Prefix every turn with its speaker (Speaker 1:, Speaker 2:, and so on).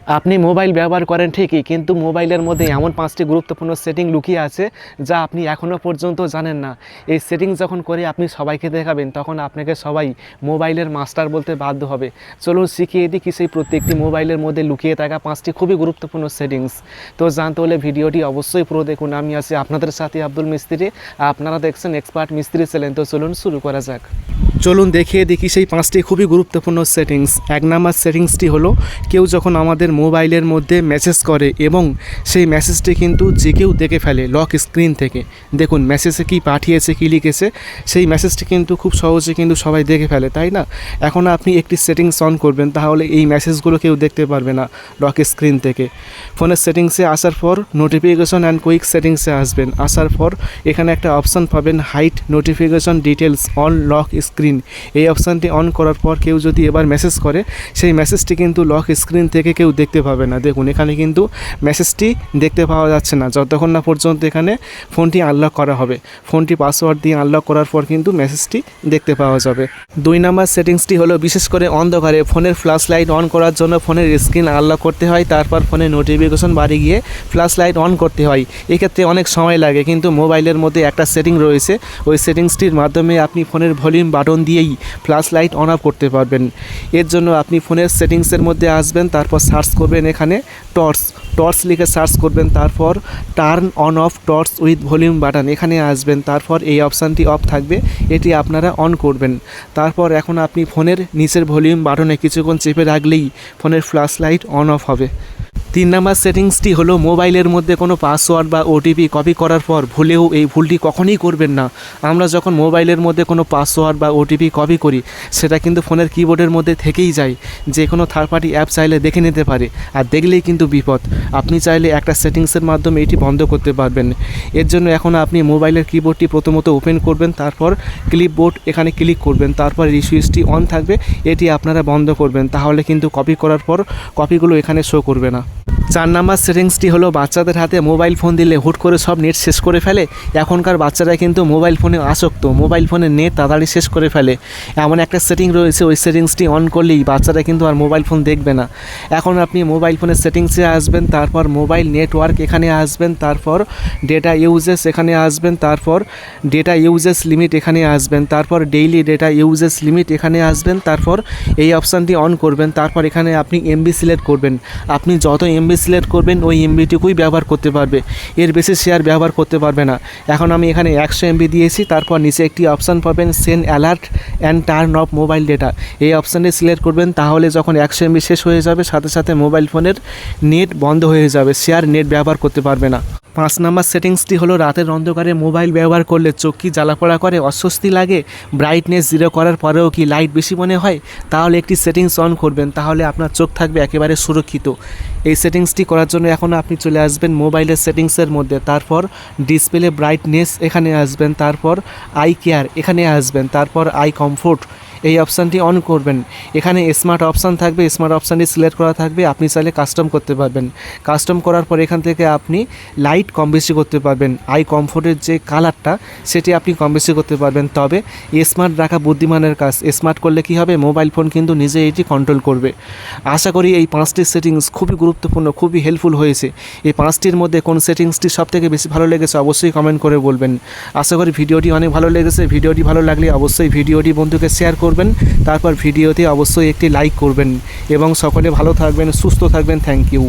Speaker 1: আপনি মোবাইল ব্যবহার করেন ঠিকই, কিন্তু মোবাইলের মধ্যে এমন 5টি গুরুত্বপূর্ণ সেটিং লুকিয়ে আছে যা আপনি এখনও পর্যন্ত জানেন না। এই সেটিং যখন করে আপনি সবাইকে দেখাবেন, তখন আপনাকে সবাই মোবাইলের মাস্টার বলতে বাধ্য হবে। চলুন শিখিয়ে দিই কি সেই প্রত্যেকটি মোবাইলের মধ্যে লুকিয়ে থাকা 5টি খুবই গুরুত্বপূর্ণ সেটিংস। তো জানতে হলে ভিডিওটি অবশ্যই পুরো দেখুন। আমি আছি আপনাদের সাথে আব্দুল মিস্ত্রি, আপনারা দেখছেন এক্সপার্ট মিস্ত্রি চ্যানেল। তো চলুন শুরু করা যাক। চলুন দেখিয়ে দেখি সেই 5টি খুবই গুরুত্বপূর্ণ সেটিংস। 1 নাম্বার সেটিংসটি হলো, কেউ যখন আমাদের মোবাইলের মধ্যে মেসেজ করে এবং সেই মেসেজটি কিন্তু যে কেউ দেখে ফেলে লক স্ক্রিন থেকে। দেখুন মেসেজে কি পাঠিয়েছে, কি লিখেছে, সেই মেসেজটি কিন্তু খুব সহজে কিন্তু সবাই দেখে ফেলে, তাই না? এখন আপনি একটি সেটিংস অন করবেন, তাহলে এই মেসেজগুলো কেউ দেখতে পারবে না লক স্ক্রিন থেকে। ফোনের সেটিংসে আসার পর নোটিফিকেশন অ্যান্ড কুইক সেটিংসে আসবেন। আসার পর এখানে একটা অপশান পাবেন, hide notification details on lock screen. এই অপশানটি অন করার পর কেউ যদি এবার মেসেজ করে, সেই মেসেজটি কিন্তু লক স্ক্রিন থেকে কেউ দেখতে পাবে না। দেখুন এখানে কিন্তু মেসেজটি দেখতে পাওয়া যাচ্ছে না যতক্ষণ না পর্যন্ত এখানে ফোনটি আনলক করা হবে। ফোনটি পাসওয়ার্ড দিয়ে আনলক করার পর কিন্তু মেসেজটি দেখতে পাওয়া যাবে। 2 নাম্বার সেটিংসটি হলো, বিশেষ করে অন্ধকারে ফোনের ফ্ল্যাশ লাইট অন করার জন্য ফোনের স্ক্রিন আনলক করতে হয়, তারপর ফোনের নোটিফিকেশন বাড়ি গিয়ে ফ্ল্যাশ লাইট অন করতে হয়। এক্ষেত্রে অনেক সময় লাগে, কিন্তু মোবাইলের মধ্যে একটা সেটিং রয়েছে, ওই সেটিংসটির মাধ্যমে আপনি ফোনের ভলিউম বাটন দিয়েই ফ্ল্যাশ লাইট অন অফ করতে পারবেন। এর জন্য আপনি ফোনের সেটিংসের মধ্যে আসবেন, তারপর সার্চ করবেন এখানে টর্চ লিখে সার্চ করবেন, তারপর turn on of torch with volume button এখানে আসবেন। তারপর এই অপশানটি অফ থাকবে, এটি আপনারা অন করবেন। তারপর এখন আপনি ফোনের নিচের ভলিউম বাটনে কিছুক্ষণ চেপে রাখলেই ফোনের ফ্ল্যাশ লাইট অন অফ হবে। 3 নাম্বার সেটিংসটি হলো, মোবাইলের মধ্যে কোনো পাসওয়ার্ড বা ওটিপি কপি করার পর ভুলেও এই ভুলটি কখনোই করবেন না। আমরা যখন মোবাইলের মধ্যে কোনো পাসওয়ার্ড বা ওটিপি কপি করি, সেটা কিন্তু ফোনের কিবোর্ডের মধ্যে থেকেই যায়। যে কোনো থার্ড পার্টি অ্যাপ চাইলে দেখে নিতে পারে, আর দেখলেই কিন্তু বিপদ। আপনি চাইলে একটা সেটিংসের মাধ্যমে এটি বন্ধ করতে পারবেন। এর জন্য এখন আপনি মোবাইলের কিবোর্ডটি প্রথমত ওপেন করবেন, তারপর ক্লিপবোর্ড এখানে ক্লিক করবেন, তারপর এই সুইচটি অন থাকবে, এটি আপনারা বন্ধ করবেন। তাহলে কিন্তু কপি করার পর কপিগুলো এখানে শো করবে না। 4 নাম্বার সেটিংসটি হলো, বাচ্চাদের হাতে মোবাইল ফোন দিলে হুট করে সব নেট শেষ করে ফেলে। এখনকার বাচ্চারা কিন্তু মোবাইল ফোনে আসক্ত, মোবাইল ফোনের নেট তাড়াতাড়ি শেষ করে ফেলে। এমন একটা সেটিং রয়েছে, ওই সেটিংসটি অন করলেই বাচ্চারা কিন্তু আর মোবাইল ফোন দেখবে না। এখন আপনি মোবাইল ফোনের সেটিংসে আসবেন, তারপর মোবাইল নেটওয়ার্ক এখানে আসবেন, তারপর ডেটা ইউজেস এখানে আসবেন, তারপর ডেটা ইউজেস লিমিট এখানে আসবেন, তারপর ডেইলি ডেটা ইউজেস লিমিট এখানে আসবেন। তারপর এই অপশানটি অন করবেন, তারপর এখানে আপনি এমবি সিলেক্ট করবেন। আপনি যত এমবি সিলেক্ট করবেন ওই এমবিটুকুই ব্যবহার করতে পারবে, এর বেশি শেয়ার ব্যবহার করতে পারবে না। এখন আমি এখানে 100 এমবি দিয়েছি। তারপর নিচে একটি অপশান পাবেন, send alert and turn off mobile data. এই অপশানটি সিলেক্ট করবেন, তাহলে যখন 100 এমবি শেষ হয়ে যাবে, সাথে সাথে মোবাইল ফোনের নেট বন্ধ হয়ে যাবে, শেয়ার নেট ব্যবহার করতে পারবে না। 5 নাম্বার সেটিংসটি হলো, রাতের অন্ধকারে মোবাইল ব্যবহার করলে চোখ কি জ্বালাপোড়া করে, অস্বস্তি লাগে, ব্রাইটনেস 0 করার পরেও কি লাইট বেশি মনে হয়? তাহলে একটি সেটিংস অন করবেন, তাহলে আপনার চোখ থাকবে একেবারে সুরক্ষিত। এই সেটিংসটি করার জন্য এখন আপনি চলে আসবেন মোবাইলের সেটিংসের মধ্যে, তারপর ডিসপ্লে ব্রাইটনেস এখানে আসবেন, তারপর আই কেয়ার এখানে আসবেন, তারপর আই কমফোর্ট এই অপশানটি অন করবেন। এখানে স্মার্ট অপশান থাকবে, স্মার্ট অপশানটি সিলেক্ট করা থাকবে, আপনি চাইলে কাস্টম করতে পারবেন। কাস্টম করার পর এখান থেকে আপনি লাইট কম বেশি করতে পারবেন। আই কমফোর্টের যে কালারটা সেটি আপনি কম বেশি করতে পারবেন। তবে স্মার্ট রাখা বুদ্ধিমানের কাজ, স্মার্ট করলে কি হবে, মোবাইল ফোন কিন্তু নিজে এটি কন্ট্রোল করবে। আশা করি এই 5টি সেটিংস খুবই গুরুত্বপূর্ণ, খুবই হেল্পফুল হয়েছে। এই 5টির মধ্যে কোন সেটিংসটি সবথেকে বেশি ভালো লেগেছে অবশ্যই কমেন্ট করে বলবেন। আশা করি ভিডিওটি অনেক ভালো লেগেছে। ভিডিওটি ভালো লাগলে অবশ্যই ভিডিওটি বন্ধুকে শেয়ার করবেন, তারপর ভিডিওতে অবশ্যই একটি লাইক করবেন, এবং সকলে ভালো থাকবেন, সুস্থ থাকবেন। Thank you.